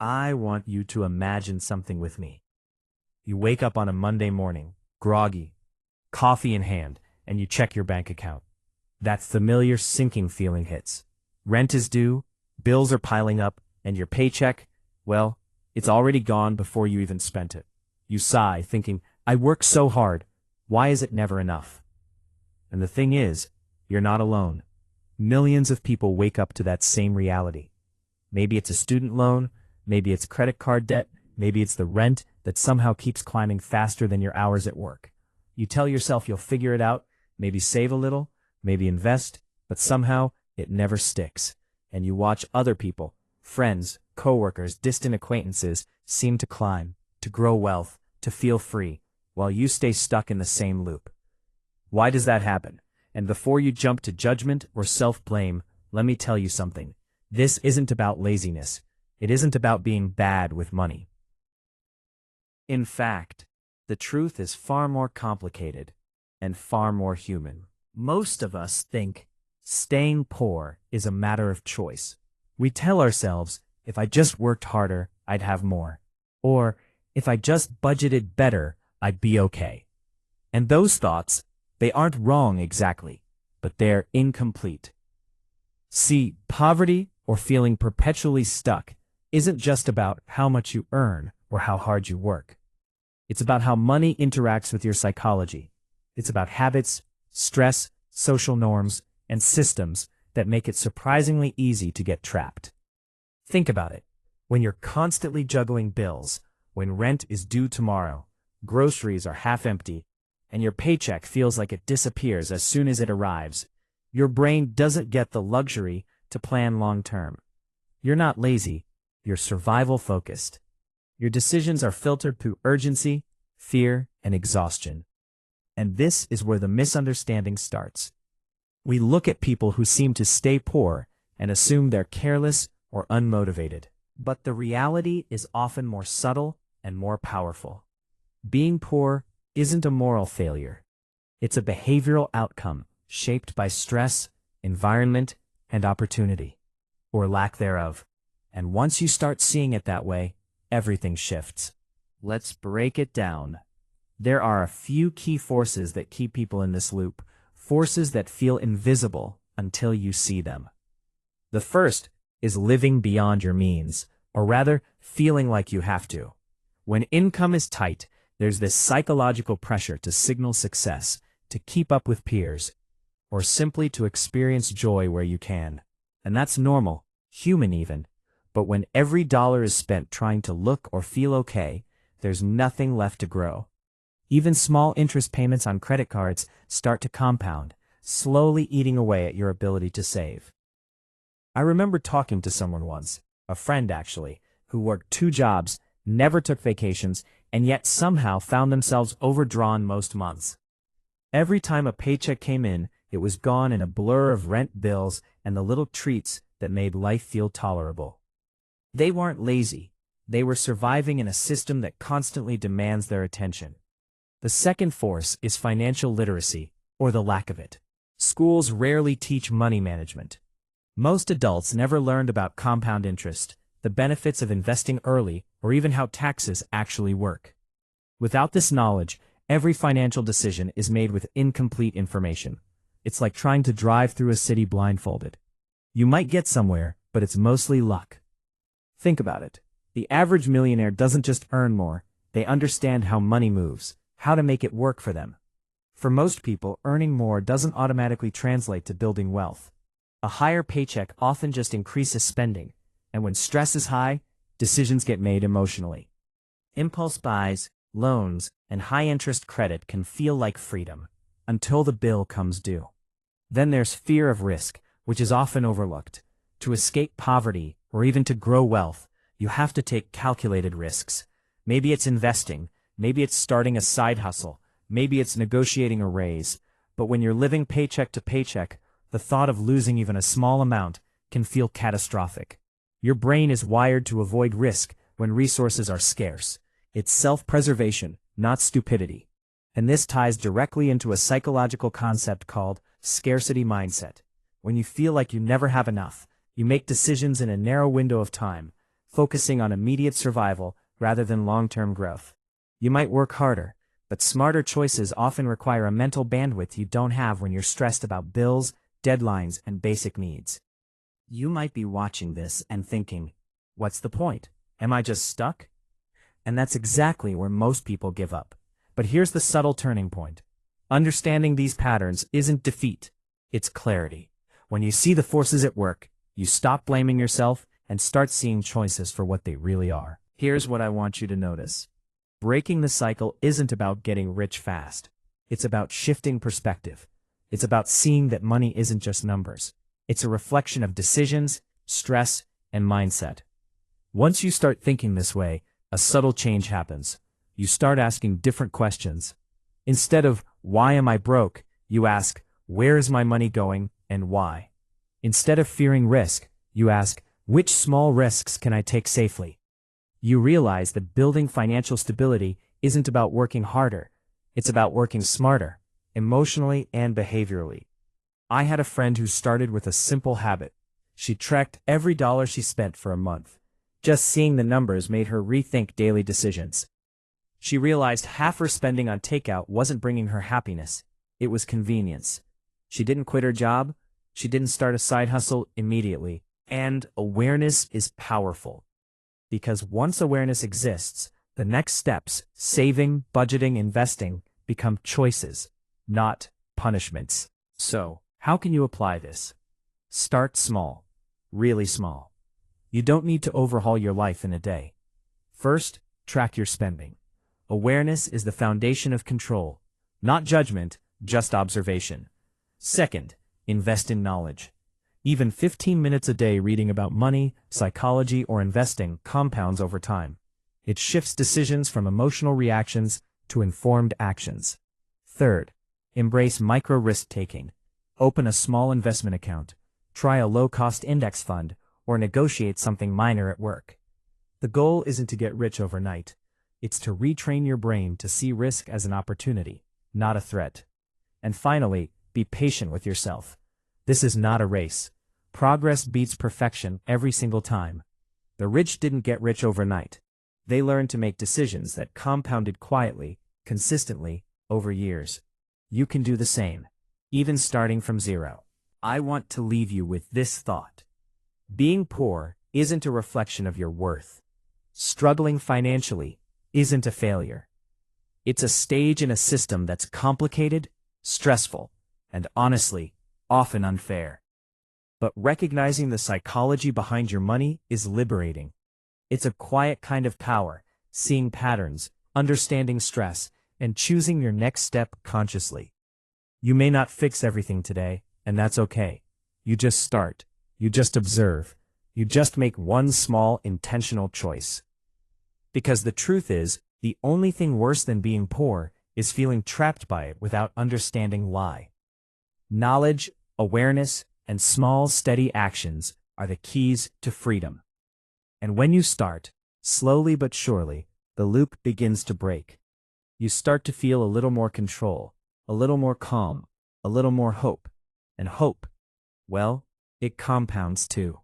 I want you to imagine something with me. You wake up on a Monday morning, groggy, coffee in hand, and you check your bank account. That familiar sinking feeling hits. Rent is due, bills are piling up, and your paycheck, well, it's already gone before you even spent it. You sigh, thinking, I work so hard. Why is it never enough? And the thing is, you're not alone. Millions of people wake up to that same reality. Maybe it's a student loan, maybe it's credit card debt, maybe it's the rent that somehow keeps climbing faster than your hours at work. You tell yourself you'll figure it out, maybe save a little, maybe invest, but somehow it never sticks. And you watch other people, friends, coworkers, distant acquaintances, seem to climb, to grow wealth, to feel free, while you stay stuck in the same loop. Why does that happen? And before you jump to judgment or self-blame, let me tell you something. This isn't about laziness. It isn't about being bad with money. In fact, the truth is far more complicated and far more human. Most of us think staying poor is a matter of choice. We tell ourselves, if I just worked harder, I'd have more. Or, if I just budgeted better, I'd be okay. And those thoughts, they aren't wrong exactly, but they're incomplete. See, poverty or feeling perpetually stuck isn't just about how much you earn or how hard you work. It's about how money interacts with your psychology. It's about habits, stress, social norms, and systems that make it surprisingly easy to get trapped. Think about it. When you're constantly juggling bills, when rent is due tomorrow, groceries are half empty, and your paycheck feels like it disappears as soon as it arrives, your brain doesn't get the luxury to plan long-term. You're not lazy, you're survival-focused. Your decisions are filtered through urgency, fear, and exhaustion. And this is where the misunderstanding starts. We look at people who seem to stay poor and assume they're careless or unmotivated. But the reality is often more subtle and more powerful. Being poor isn't a moral failure. It's a behavioral outcome shaped by stress, environment, and opportunity, or lack thereof. And once you start seeing it that way, everything shifts. Let's break it down. There are a few key forces that keep people in this loop, forces that feel invisible until you see them. The first is living beyond your means, or rather, feeling like you have to. When income is tight, there's this psychological pressure to signal success, to keep up with peers, or simply to experience joy where you can. And that's normal, human even. But when every dollar is spent trying to look or feel okay, there's nothing left to grow. Even small interest payments on credit cards start to compound, slowly eating away at your ability to save. I remember talking to someone once, a friend actually, who worked 2 jobs, never took vacations, and yet somehow found themselves overdrawn most months. Every time a paycheck came in, it was gone in a blur of rent bills and the little treats that made life feel tolerable. They weren't lazy. They were surviving in a system that constantly demands their attention. The second force is financial literacy, or the lack of it. Schools rarely teach money management. Most adults never learned about compound interest, the benefits of investing early, or even how taxes actually work. Without this knowledge, every financial decision is made with incomplete information. It's like trying to drive through a city blindfolded. You might get somewhere, but it's mostly luck. Think about it. The average millionaire doesn't just earn more, they understand how money moves, how to make it work for them. For most people, earning more doesn't automatically translate to building wealth. A higher paycheck often just increases spending, and when stress is high, decisions get made emotionally. Impulse buys, loans, and high-interest credit can feel like freedom, until the bill comes due. Then there's fear of risk, which is often overlooked. To escape poverty, or even to grow wealth, you have to take calculated risks. Maybe it's investing, maybe it's starting a side hustle, maybe it's negotiating a raise. But when you're living paycheck to paycheck, the thought of losing even a small amount can feel catastrophic. Your brain is wired to avoid risk when resources are scarce. It's self-preservation, not stupidity. And this ties directly into a psychological concept called scarcity mindset. When you feel like you never have enough, you make decisions in a narrow window of time, focusing on immediate survival rather than long-term growth. You might work harder, but smarter choices often require a mental bandwidth you don't have when you're stressed about bills, deadlines, and basic needs. You might be watching this and thinking, what's the point? Am I just stuck? And that's exactly where most people give up. But here's the subtle turning point. Understanding these patterns isn't defeat, it's clarity. When you see the forces at work, you stop blaming yourself and start seeing choices for what they really are. Here's what I want you to notice. Breaking the cycle isn't about getting rich fast. It's about shifting perspective. It's about seeing that money isn't just numbers. It's a reflection of decisions, stress, and mindset. Once you start thinking this way, a subtle change happens. You start asking different questions. Instead of, why am I broke? You ask, where is my money going and why? Instead of fearing risk, you ask, which small risks can I take safely? You realize that building financial stability isn't about working harder. It's about working smarter, emotionally and behaviorally. I had a friend who started with a simple habit. She tracked every dollar she spent for a month. Just seeing the numbers made her rethink daily decisions. She realized half her spending on takeout wasn't bringing her happiness. It was convenience. She didn't quit her job. She didn't start a side hustle immediately. And awareness is powerful. Because once awareness exists, the next steps, saving, budgeting, investing, become choices, not punishments. So, how can you apply this? Start small. Really small. You don't need to overhaul your life in a day. First, track your spending. Awareness is the foundation of control, not judgment, just observation. Second, invest in knowledge. Even 15 minutes a day reading about money, psychology, or investing compounds over time. It shifts decisions from emotional reactions to informed actions. Third, embrace micro-risk taking. Open a small investment account, try a low-cost index fund, or negotiate something minor at work. The goal isn't to get rich overnight. It's to retrain your brain to see risk as an opportunity, not a threat. And finally, be patient with yourself. This is not a race. Progress beats perfection every single time. The rich didn't get rich overnight. They learned to make decisions that compounded quietly, consistently, over years. You can do the same, even starting from zero. I want to leave you with this thought. Being poor isn't a reflection of your worth. Struggling financially isn't a failure. It's a stage in a system that's complicated, stressful, and honestly, often unfair. But recognizing the psychology behind your money is liberating. It's a quiet kind of power, seeing patterns, understanding stress, and choosing your next step consciously. You may not fix everything today, and that's okay. You just start. You just observe. You just make one small, intentional choice. Because the truth is, the only thing worse than being poor is feeling trapped by it without understanding why. Knowledge, awareness, and small, steady actions are the keys to freedom. And when you start, slowly but surely, the loop begins to break. You start to feel a little more control, a little more calm, a little more hope. And hope, well, it compounds too.